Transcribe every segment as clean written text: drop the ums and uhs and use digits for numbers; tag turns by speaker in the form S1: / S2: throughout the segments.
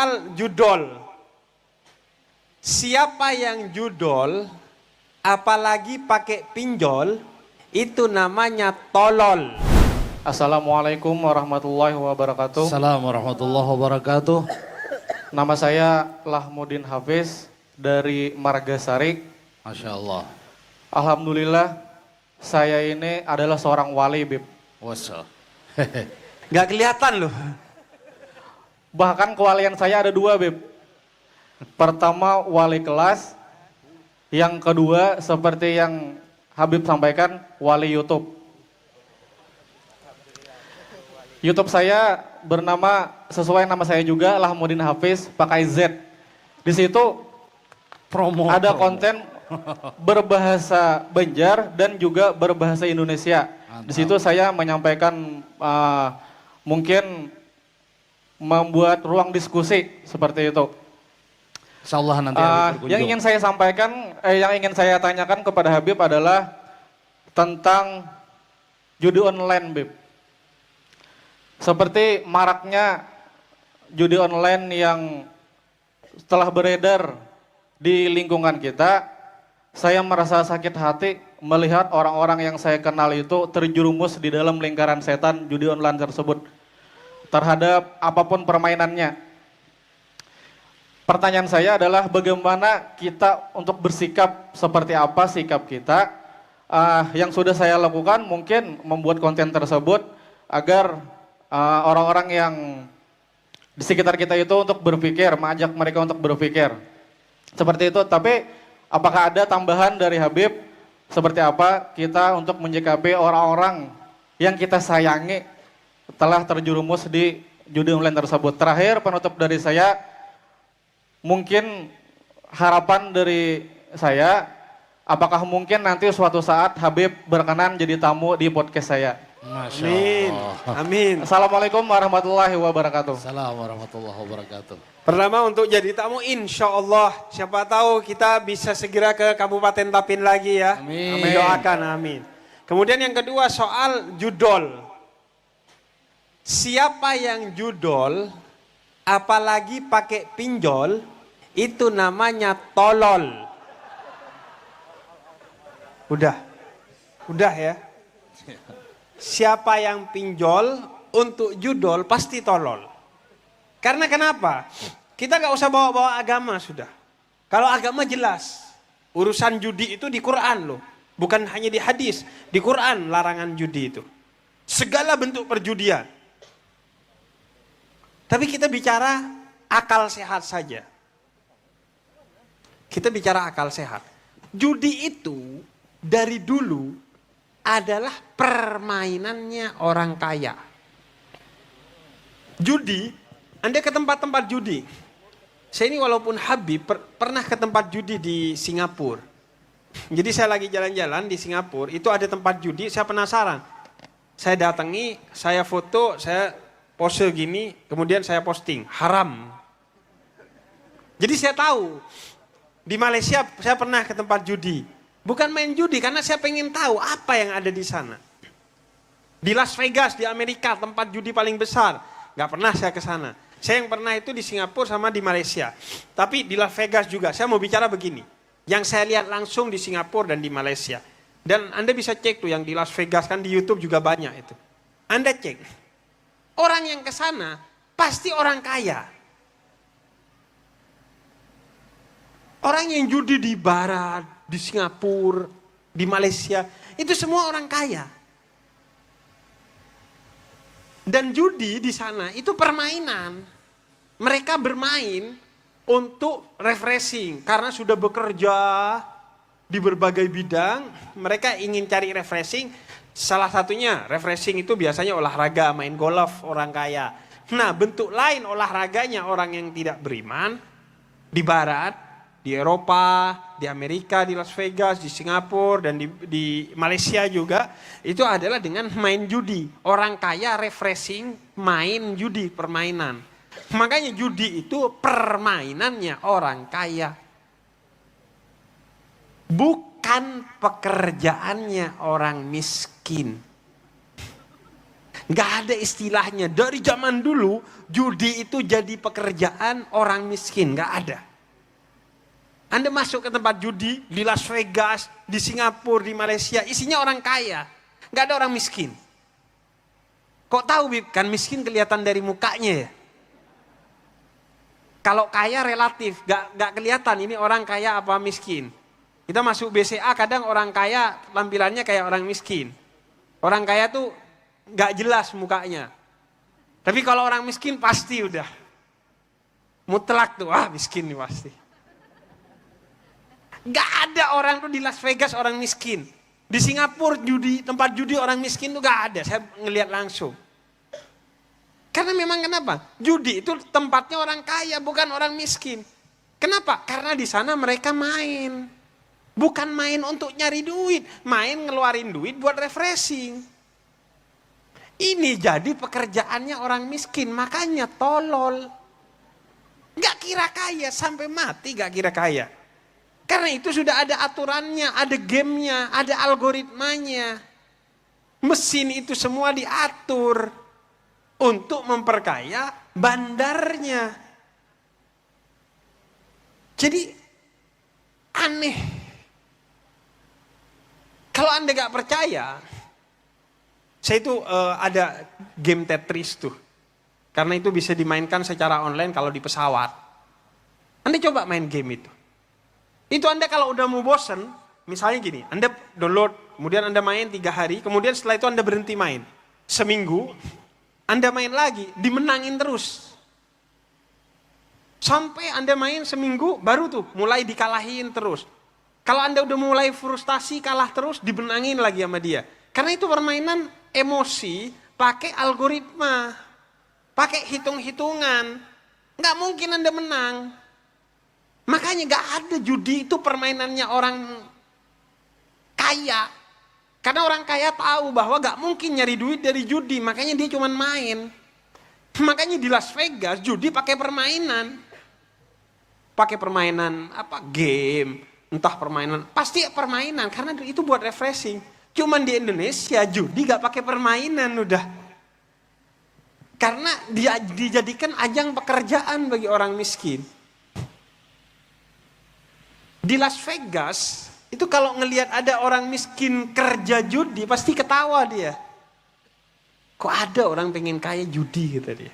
S1: soal judol. Siapa yang judol, apalagi pakai pinjol, itu namanya tolol.
S2: Assalamualaikum warahmatullahi wabarakatuh.
S3: Assalamualaikum warahmatullahi wabarakatuh.
S2: Nama saya Lahmudin Hafiz dari Margasari.
S3: Masya Allah.
S2: Alhamdulillah saya ini adalah seorang wali, Bib.
S3: Wasa.
S1: Gak kelihatan loh.
S2: Bahkan kewalian saya ada dua, Bib. Pertama wali kelas, yang kedua seperti yang Habib sampaikan, wali YouTube. YouTube saya bernama sesuai nama saya juga, Lahmudin Hafiz, pakai Z. Di situ ada konten berbahasa Banjar dan juga berbahasa Indonesia. Di situ saya menyampaikan mungkin membuat ruang diskusi seperti itu.
S3: Insyaallah nanti berkunjung.
S2: Yang ingin saya sampaikan, yang ingin saya tanyakan kepada Habib adalah tentang judi online, Bib. Seperti maraknya judi online yang setelah beredar di lingkungan kita, saya merasa sakit hati melihat orang-orang yang saya kenal itu terjerumus di dalam lingkaran setan judi online tersebut terhadap apapun permainannya. Pertanyaan saya adalah bagaimana kita untuk bersikap, seperti apa sikap kita. Yang sudah saya lakukan mungkin membuat konten tersebut agar orang-orang yang di sekitar kita itu untuk berpikir, mengajak mereka untuk berpikir. Seperti itu, tapi apakah ada tambahan dari Habib seperti apa kita untuk menyikapi orang-orang yang kita sayangi telah terjerumus di judi online tersebut. Terakhir penutup dari saya, mungkin harapan dari saya, apakah mungkin nanti suatu saat Habib berkenan jadi tamu di podcast saya.
S3: Masya
S1: Amin.
S3: Allah.
S1: Amin.
S2: Assalamualaikum warahmatullahi wabarakatuh.
S3: Assalamualaikum warahmatullahi wabarakatuh.
S1: Pertama untuk jadi tamu, insya Allah. Siapa tahu kita bisa segera ke Kabupaten Tapin lagi ya.
S3: Amin.
S1: Doakan, amin. Kemudian yang kedua soal judol. Siapa yang judol, apalagi pakai pinjol, itu namanya tolol. Udah ya. Siapa yang pinjol untuk judol pasti tolol. Karena kenapa? Kita gak usah bawa-bawa agama sudah. Kalau agama jelas. Urusan judi itu di Quran loh. Bukan hanya di hadis. Di Quran larangan judi itu. Segala bentuk perjudian. Tapi kita bicara akal sehat saja. Kita bicara akal sehat. Judi itu dari dulu adalah permainannya orang kaya. Judi, Anda ke tempat-tempat judi. Saya ini walaupun Habib pernah ke tempat judi di Singapura. Jadi saya lagi jalan-jalan di Singapura, itu ada tempat judi, saya penasaran. Saya datangi, saya foto, saya pose gini, kemudian saya posting, haram. Jadi saya tahu, di Malaysia saya pernah ke tempat judi. Bukan main judi, karena saya pengen tahu apa yang ada di sana. Di Las Vegas, di Amerika, tempat judi paling besar. Gak pernah saya ke sana. Saya yang pernah itu di Singapura sama di Malaysia. Tapi di Las Vegas juga, saya mau bicara begini. Yang saya lihat langsung di Singapura dan di Malaysia. Dan Anda bisa cek tuh yang di Las Vegas, kan di YouTube juga banyak itu. Anda cek. Orang yang ke sana, pasti orang kaya. Orang yang judi di barat, di Singapura, di Malaysia, itu semua orang kaya. Dan judi di sana itu permainan. Mereka bermain untuk refreshing. Karena sudah bekerja di berbagai bidang, mereka ingin cari refreshing. Salah satunya refreshing itu biasanya olahraga, main golf orang kaya. Nah, bentuk lain olahraganya orang yang tidak beriman di barat, di Eropa, di Amerika, di Las Vegas, di Singapura, dan di Malaysia juga, itu adalah dengan main judi. Orang kaya refreshing, main judi, permainan. Makanya judi itu permainannya orang kaya. Bukan pekerjaannya orang miskin. Nggak ada istilahnya. Dari zaman dulu, judi itu jadi pekerjaan orang miskin. Nggak ada. Anda masuk ke tempat judi di Las Vegas, di Singapura, di Malaysia, isinya orang kaya. Nggak ada orang miskin. Kok tahu, Bib? Kan miskin kelihatan dari mukanya ya. Kalau kaya relatif, nggak kelihatan ini orang kaya apa miskin. Kita masuk BCA, kadang orang kaya tampilannya kayak orang miskin. Orang kaya tuh nggak jelas mukanya. Tapi kalau orang miskin pasti udah mutlak tuh, miskin nih pasti. Gak ada orang tuh di Las Vegas orang miskin. Di Singapura judi, tempat judi orang miskin tuh gak ada. Saya ngelihat langsung. Karena memang kenapa? Judi itu tempatnya orang kaya, bukan orang miskin. Kenapa? Karena di sana mereka main. Bukan main untuk nyari duit. Main ngeluarin duit buat refreshing. Ini jadi pekerjaannya orang miskin. Makanya tolol. Gak kira kaya. Sampai mati gak kira kaya. Karena itu sudah ada aturannya, ada gamenya, ada algoritmanya. Mesin itu semua diatur untuk memperkaya bandarnya. Jadi aneh. Kalau Anda gak percaya, saya itu ada game Tetris tuh. Karena itu bisa dimainkan secara online kalau di pesawat. Anda coba main game itu. Itu Anda kalau udah mau bosen, misalnya gini, Anda download, kemudian Anda main 3 hari, kemudian setelah itu Anda berhenti main. Seminggu, Anda main lagi, dimenangin terus. Sampai Anda main seminggu, baru tuh mulai dikalahin terus. Kalau Anda udah mulai frustasi, kalah terus, dimenangin lagi sama dia. Karena itu permainan emosi, pakai algoritma, pakai hitung-hitungan. Nggak mungkin Anda menang. Makanya gak ada judi itu permainannya orang kaya. Karena orang kaya tahu bahwa gak mungkin nyari duit dari judi. Makanya dia cuma main. Makanya di Las Vegas judi pakai permainan. Pakai permainan apa? Game. Entah permainan. Pasti permainan karena itu buat refreshing. Cuman di Indonesia judi gak pakai permainan udah. Karena dia dijadikan ajang pekerjaan bagi orang miskin. Di Las Vegas, itu kalau ngelihat ada orang miskin kerja judi, pasti ketawa dia. Kok ada orang pengen kaya judi, kata dia.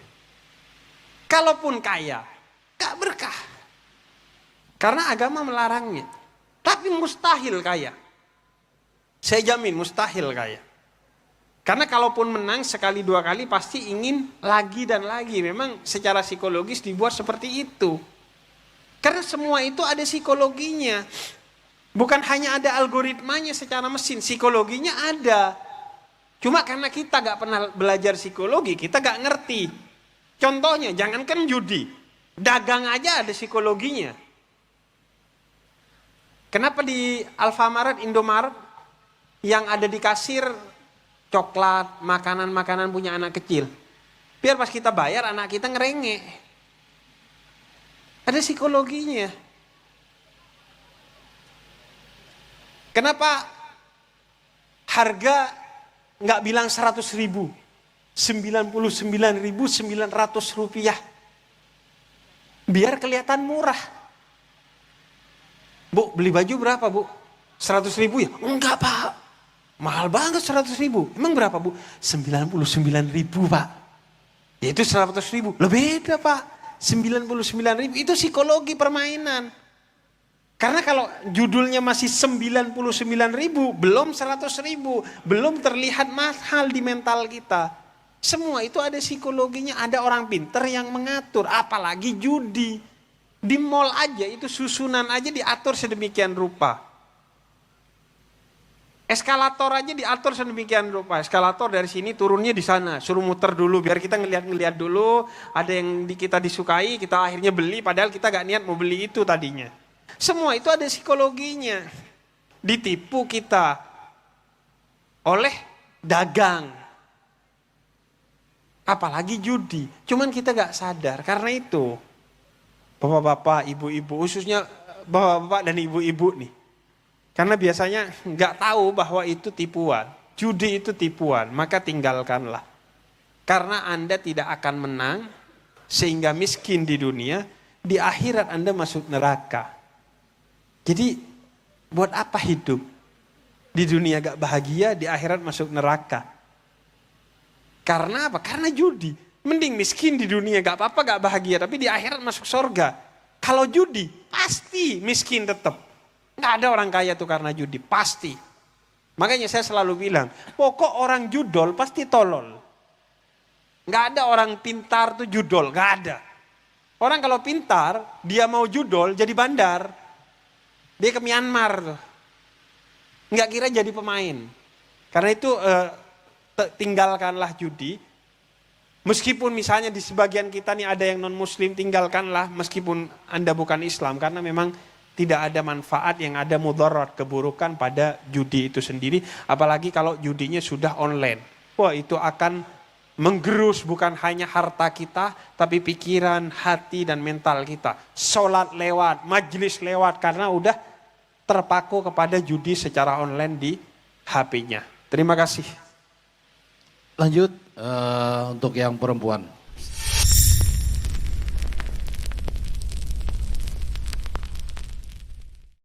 S1: Kalaupun kaya, gak berkah. Karena agama melarangnya. Tapi mustahil kaya. Saya jamin mustahil kaya. Karena kalaupun menang sekali 2 kali, pasti ingin lagi dan lagi. Memang secara psikologis dibuat seperti itu. Karena semua itu ada psikologinya. Bukan hanya ada algoritmanya secara mesin, psikologinya ada. Cuma karena kita gak pernah belajar psikologi, kita gak ngerti. Contohnya, jangankan judi, dagang aja ada psikologinya. Kenapa di Alfamart, Indomaret, yang ada di kasir, coklat, makanan-makanan punya anak kecil. Biar pas kita bayar, anak kita ngerengek. Ada psikologinya. Kenapa harga nggak bilang 100.000, 99.900 rupiah? Biar kelihatan murah. Bu, beli baju berapa bu? 100.000 ya? Enggak pak, mahal banget 100.000. Emang berapa bu? 99.000 pak. Ya itu 100.000. Lah beda pak. 99.000 itu psikologi permainan. Karena kalau judulnya masih 99.000 belum 100.000, belum terlihat mahal di mental kita. Semua itu ada psikologinya, ada orang pinter yang mengatur, apalagi judi. Di mall aja itu susunan aja diatur sedemikian rupa. Eskalator aja diatur sedemikian rupa. Eskalator dari sini turunnya di sana. Suruh muter dulu biar kita ngeliat dulu. Ada yang kita disukai, kita akhirnya beli. Padahal kita gak niat mau beli itu tadinya. Semua itu ada psikologinya. Ditipu kita oleh dagang. Apalagi judi. Cuman kita gak sadar. Karena itu, bapak-bapak, ibu-ibu, khususnya bapak-bapak dan ibu-ibu nih. Karena biasanya nggak tahu bahwa itu tipuan. Judi itu tipuan, maka tinggalkanlah. Karena Anda tidak akan menang, sehingga miskin di dunia, di akhirat Anda masuk neraka. Jadi buat apa hidup? Di dunia gak bahagia, di akhirat masuk neraka. Karena apa? Karena judi. Mending miskin di dunia gak apa-apa, gak bahagia, tapi di akhirat masuk surga. Kalau judi, pasti miskin tetap. Gak ada orang kaya tuh karena judi, pasti. Makanya saya selalu bilang, pokok orang judol pasti tolol. Gak ada orang pintar tuh judol, gak ada. Orang kalau pintar, dia mau judol jadi bandar. Dia ke Myanmar tuh. Gak kira jadi pemain. Karena itu tinggalkanlah judi. Meskipun misalnya di sebagian kita nih ada yang non muslim, tinggalkanlah meskipun Anda bukan Islam. Karena memang tidak ada manfaat, yang ada mudarat, keburukan pada judi itu sendiri. Apalagi kalau judinya sudah online. Wah, itu akan menggerus bukan hanya harta kita, tapi pikiran, hati dan mental kita. Sholat lewat, majelis lewat, karena udah terpaku kepada judi secara online di HP-nya. Terima kasih.
S3: Lanjut untuk yang perempuan.